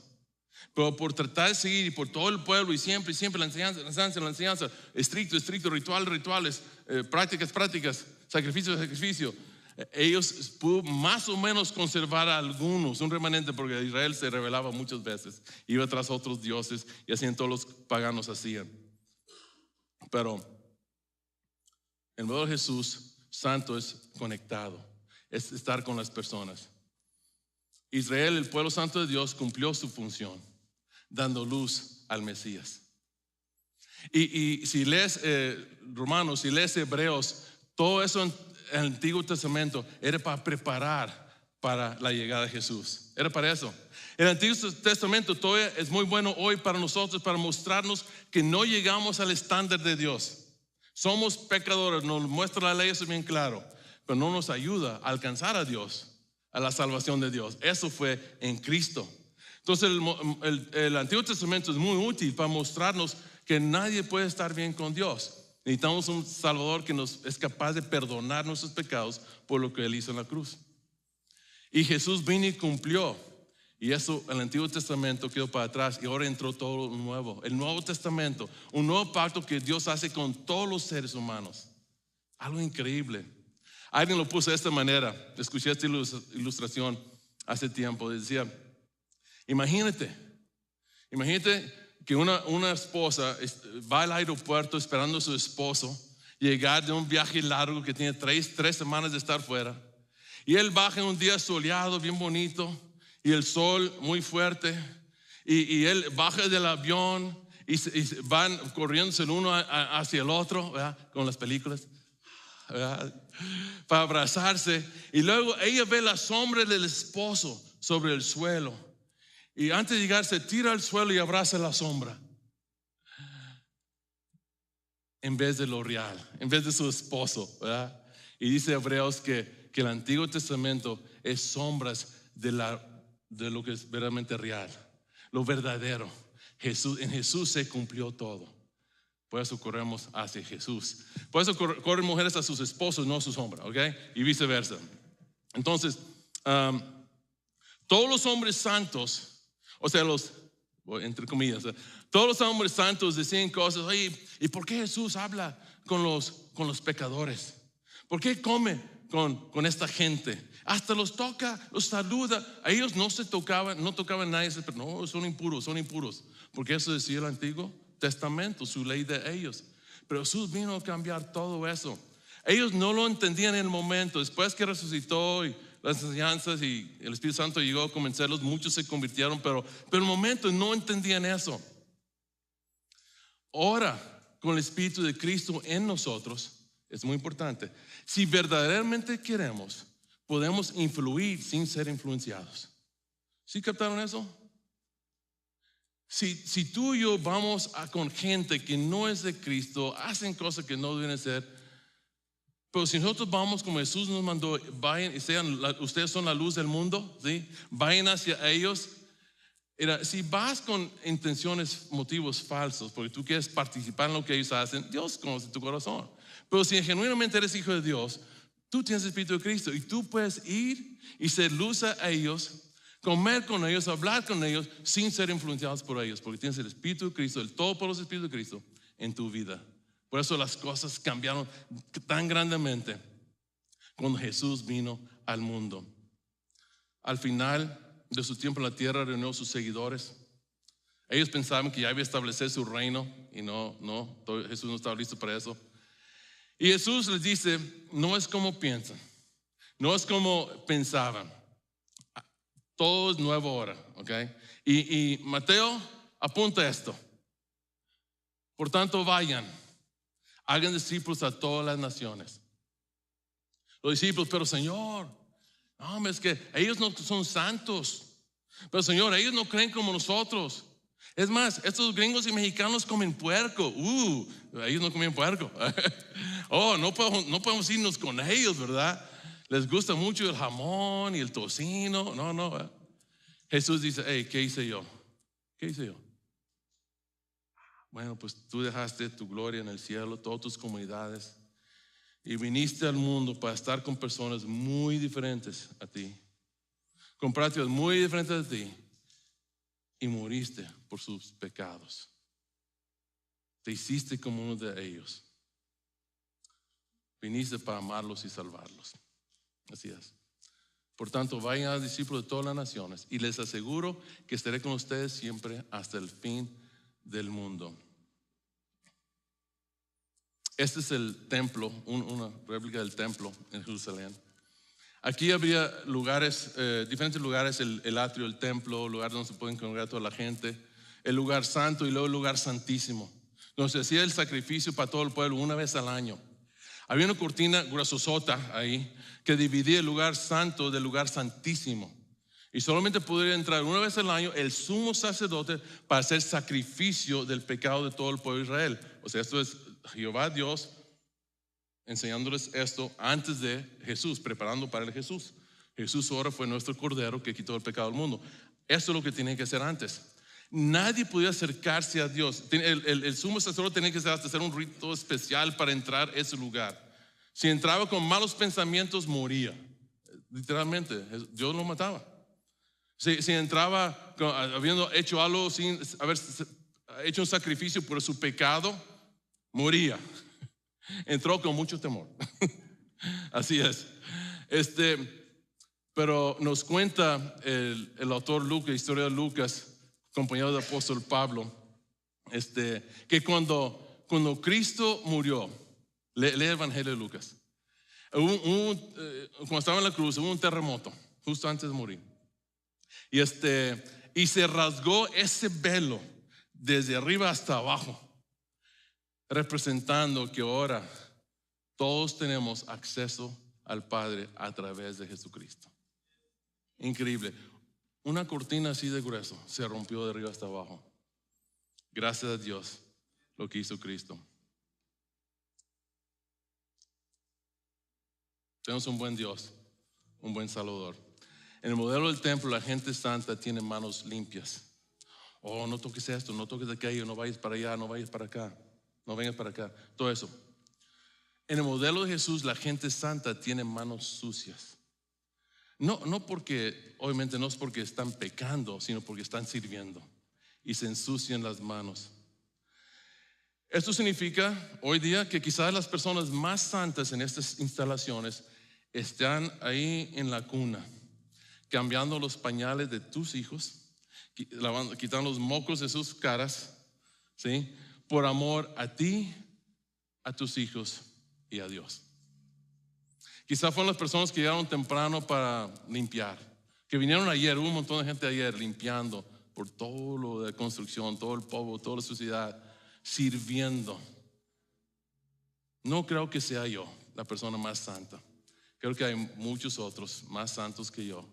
Pero por tratar de seguir, y por todo el pueblo, y siempre la enseñanza, estricto, rituales, prácticas, sacrificio, ellos pudo más o menos conservar a algunos, un remanente, porque Israel se rebelaba muchas veces, iba tras otros dioses, y hacían todos los paganos hacían. Pero el modo de Jesús santo es conectado, es estar con las personas. Israel, el pueblo santo de Dios, cumplió su función, dando luz al Mesías. Y si lees Romanos, si lees Hebreos, todo eso en el Antiguo Testamento era para preparar para la llegada de Jesús. Era para eso. El Antiguo Testamento todavía es muy bueno hoy para nosotros, para mostrarnos que no llegamos al estándar de Dios. Somos pecadores, nos muestra la ley, eso es bien claro, pero no nos ayuda a alcanzar a Dios, a la salvación de Dios. Eso fue en Cristo. Entonces el Antiguo Testamento es muy útil para mostrarnos que nadie puede estar bien con Dios. Necesitamos un Salvador que nos es capaz de perdonar nuestros pecados por lo que Él hizo en la cruz. Y Jesús vino y cumplió. Y eso, el Antiguo Testamento quedó para atrás, y ahora entró todo lo nuevo. El Nuevo Testamento, un nuevo pacto que Dios hace con todos los seres humanos. Algo increíble. Alguien lo puso de esta manera. Escuché esta ilustración hace tiempo. Decía, imagínate que una esposa va al aeropuerto esperando a su esposo llegar de un viaje largo que tiene tres semanas de estar fuera. Y él baja en un día soleado, bien bonito, y el sol muy fuerte. Y él baja del avión y van corriéndose el uno hacia el otro, ¿verdad? Con las películas, ¿verdad? Para abrazarse. Y luego ella ve la sombra del esposo sobre el suelo. Y antes de llegar se tira al suelo y abraza la sombra, en vez de lo real, en vez de su esposo, ¿verdad? Y dice Hebreos que el Antiguo Testamento es sombras de lo que es verdaderamente real, lo verdadero. En Jesús se cumplió todo. Por eso corremos hacia Jesús. Por eso corren mujeres a sus esposos, no a su sombra, ¿ok? Y viceversa. Entonces, todos los hombres santos, o sea, entre comillas, todos los hombres santos decían cosas. Oye, ¿y por qué Jesús habla con los pecadores? ¿Por qué come con esta gente? Hasta los toca, los saluda. A ellos no tocaban nadie, pero no, son impuros. Porque eso decía el Antiguo Testamento, su ley de ellos. Pero Jesús vino a cambiar todo eso. Ellos no lo entendían en el momento. Después que resucitó y las enseñanzas y el Espíritu Santo llegó a convencerlos, muchos se convirtieron, pero en el momento no entendían eso. Ahora, con el Espíritu de Cristo en nosotros, es muy importante. Si verdaderamente queremos, podemos influir sin ser influenciados. ¿Sí captaron eso? Si tú y yo vamos con gente que no es de Cristo, hacen cosas que no deben ser. Pero si nosotros vamos como Jesús nos mandó, vayan y ustedes son la luz del mundo, ¿sí? Vayan hacia ellos. Si vas con intenciones, motivos falsos, porque tú quieres participar en lo que ellos hacen, Dios conoce tu corazón. Pero si genuinamente eres hijo de Dios, tú tienes el Espíritu de Cristo y tú puedes ir y ser luz a ellos, comer con ellos, hablar con ellos sin ser influenciados por ellos, porque tienes el Espíritu de Cristo, el todopoderoso Espíritu de Cristo en tu vida. Por eso las cosas cambiaron tan grandemente cuando Jesús vino al mundo. Al final de su tiempo en la tierra reunió a sus seguidores. Ellos pensaban que ya iba a establecer su reino y no, Jesús no estaba listo para eso. Y Jesús les dice, no es como piensan, no es como pensaban. Todo es nuevo ahora, ¿ok? Y Mateo apunta esto. Por tanto, vayan, hagan discípulos a todas las naciones. Los discípulos, pero Señor, no, es que ellos no son santos. Pero Señor, ellos no creen como nosotros. Es más, estos gringos y mexicanos comen puerco. Ellos no comen puerco. Oh, no podemos irnos con ellos, ¿verdad? Les gusta mucho el jamón y el tocino. No. Jesús dice, hey, ¿qué hice yo? ¿Qué hice yo? Bueno, pues tú dejaste tu gloria en el cielo, todas tus comunidades, y viniste al mundo para estar con personas muy diferentes a ti, con prácticas muy diferentes de ti, y moriste por sus pecados. Te hiciste como uno de ellos. Viniste para amarlos y salvarlos. Así es. Por tanto, vayan a discípulos de todas las naciones, y les aseguro que estaré con ustedes siempre hasta el fin del mundo. Este es el templo, una réplica del templo en Jerusalén. Aquí habría lugares, diferentes lugares, el atrio, el templo, lugar donde se pueden congregar toda la gente, el lugar santo y luego el lugar santísimo, donde se hacía el sacrificio para todo el pueblo una vez al año. Había una cortina gruesosota ahí que dividía el lugar santo del lugar santísimo. Y solamente podría entrar una vez al año el sumo sacerdote para hacer sacrificio del pecado de todo el pueblo de Israel. O sea, esto es Jehová Dios enseñándoles esto antes de Jesús, preparando para el Jesús. Jesús ahora fue nuestro cordero que quitó el pecado del mundo. Esto es lo que tenía que hacer antes. Nadie podía acercarse a Dios. El sumo sacerdote tenía que hacer un rito especial para entrar a ese lugar. Si entraba con malos pensamientos, moría. Literalmente, Dios lo mataba. Si entraba habiendo hecho algo sin haber hecho un sacrificio por su pecado, moría. Entró con mucho temor. Así es. Pero nos cuenta el autor Lucas, la historia de Lucas, compañero del apóstol Pablo, que cuando Cristo murió, lee el Evangelio de Lucas, cuando estaba en la cruz, hubo un terremoto justo antes de morir. Y se rasgó ese velo desde arriba hasta abajo, representando que ahora todos tenemos acceso al Padre a través de Jesucristo. Increíble. Una cortina así de grueso se rompió de arriba hasta abajo. Gracias a Dios lo que hizo Cristo. Tenemos un buen Dios, un buen Salvador. En el modelo del templo, la gente santa tiene manos limpias. Oh, no toques esto, no toques aquello, no vayas para allá, no vayas para acá, no vengas para acá. Todo eso. En el modelo de Jesús, la gente santa tiene manos sucias. No porque, obviamente no es porque están pecando, sino porque están sirviendo y se ensucian las manos. Esto significa hoy día que quizás las personas más santas en estas instalaciones están ahí en la cuna, cambiando los pañales de tus hijos, quitando los mocos de sus caras, ¿sí? Por amor a ti, a tus hijos y a Dios. Quizás fueron las personas que llegaron temprano para limpiar, que vinieron ayer, hubo un montón de gente ayer limpiando por todo lo de construcción, todo el polvo, toda la suciedad, sirviendo. No creo que sea yo la persona más santa. Creo que hay muchos otros más santos que yo,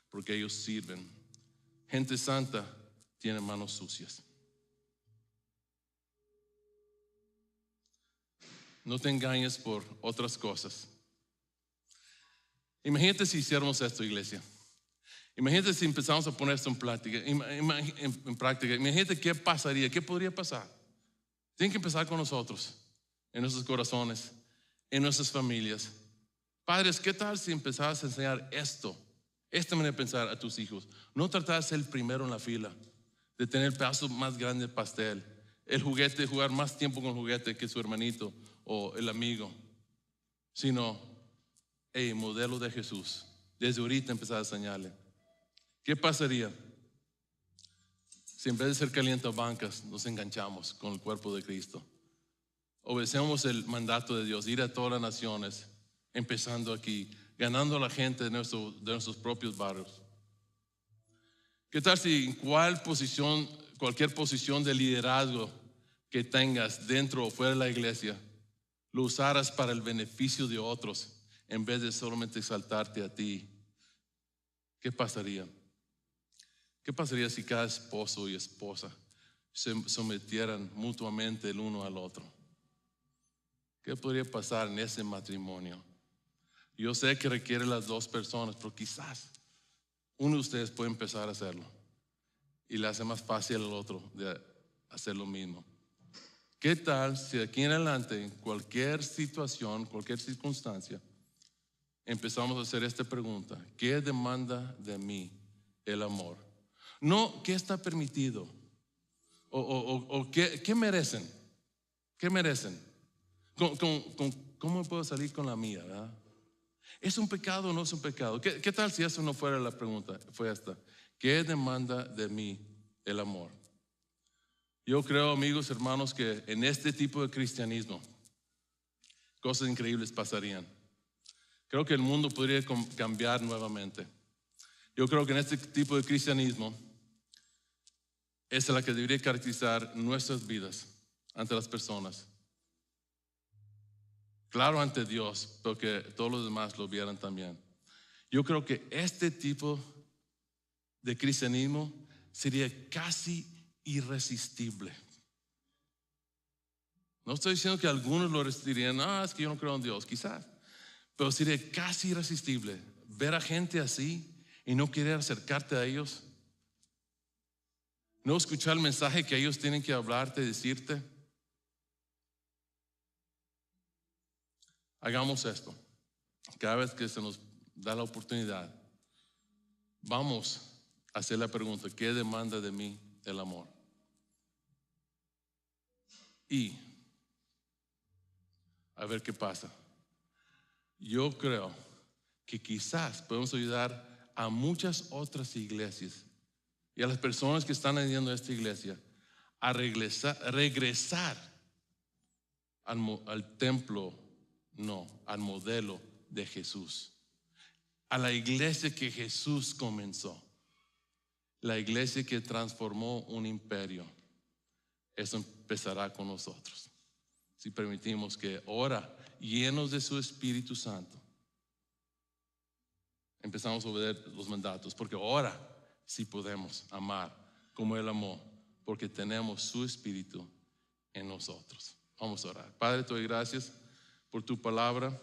porque ellos sirven. Gente santa tiene manos sucias. No te engañes por otras cosas. Imagínate si hiciéramos esto, iglesia. Imagínate si empezamos a poner esto en práctica. Imagínate qué pasaría, qué podría pasar. Tienen que empezar con nosotros, en nuestros corazones, en nuestras familias. Padres, ¿qué tal si empezabas a enseñar esta manera de pensar a tus hijos? No tratar de ser el primero en la fila, de tener el pedazo más grande del pastel, el juguete, jugar más tiempo con el juguete que su hermanito o el amigo, sino modelo de Jesús. Desde ahorita empezar a enseñarle. ¿Qué pasaría si en vez de ser calientabancas nos enganchamos con el cuerpo de Cristo? Obedecemos el mandato de Dios, ir a todas las naciones, empezando aquí, ganando a la gente de nuestros propios barrios. ¿Qué tal si en cualquier posición de liderazgo que tengas dentro o fuera de la iglesia, lo usaras para el beneficio de otros en vez de solamente exaltarte a ti? ¿Qué pasaría? ¿Qué pasaría si cada esposo y esposa se sometieran mutuamente el uno al otro? ¿Qué podría pasar en ese matrimonio? Yo sé que requiere las dos personas, pero quizás uno de ustedes puede empezar a hacerlo y le hace más fácil al otro de hacer lo mismo. ¿Qué tal si de aquí en adelante, en cualquier situación, cualquier circunstancia, empezamos a hacer esta pregunta? ¿Qué demanda de mí el amor? No, ¿qué está permitido? O ¿qué merecen? ¿Qué merecen? ¿Cómo puedo salir con la mía? ¿Verdad? ¿Es un pecado o no es un pecado? ¿Qué tal si eso no fuera la pregunta? Fue esta: ¿qué demanda de mí el amor? Yo creo, amigos, hermanos, que en este tipo de cristianismo cosas increíbles pasarían. Creo que el mundo podría cambiar nuevamente. Yo creo que en este tipo de cristianismo es la que debería caracterizar nuestras vidas ante las personas. Claro, ante Dios, pero que todos los demás lo vieran también. Yo creo que este tipo de cristianismo sería casi irresistible. No estoy diciendo que algunos lo resistirían. Es que yo no creo en Dios, quizás. Pero sería casi irresistible ver a gente así y no querer acercarte a ellos. No escuchar el mensaje que ellos tienen que hablarte, decirte. Hagamos esto. Cada vez que se nos da la oportunidad, vamos a hacer la pregunta: ¿qué demanda de mí el amor? Y a ver qué pasa. Yo creo que quizás podemos ayudar a muchas otras iglesias y a las personas que están añadiendo a esta iglesia a regresar al templo, no, al modelo de Jesús, a la iglesia que Jesús comenzó, la iglesia que transformó un imperio. Eso empezará con nosotros, si permitimos que ahora, llenos de su Espíritu Santo, empezamos a obedecer los mandatos, porque ahora sí podemos amar como Él amó, porque tenemos su Espíritu en nosotros. Vamos a orar. Padre, te doy gracias por tu palabra.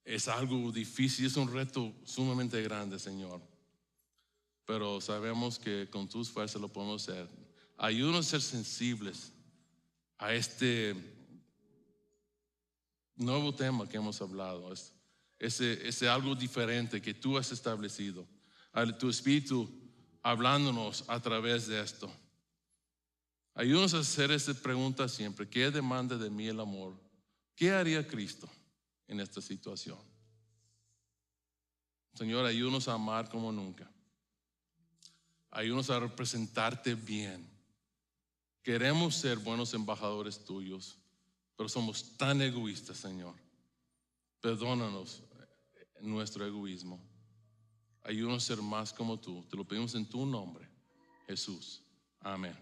Es algo difícil, es un reto sumamente grande, Señor, pero sabemos que con tus fuerzas lo podemos hacer. Ayúdanos a ser sensibles a este nuevo tema que hemos hablado, ese algo diferente que tú has establecido, tu Espíritu hablándonos a través de esto. Ayúdanos a hacer esa pregunta siempre: ¿qué demanda de mí el amor? ¿Qué haría Cristo en esta situación? Señor, ayúdanos a amar como nunca. Ayúdanos a representarte bien. Queremos ser buenos embajadores tuyos, pero somos tan egoístas, Señor. Perdónanos nuestro egoísmo. Ayúdanos a ser más como tú. Te lo pedimos en tu nombre, Jesús. Amén.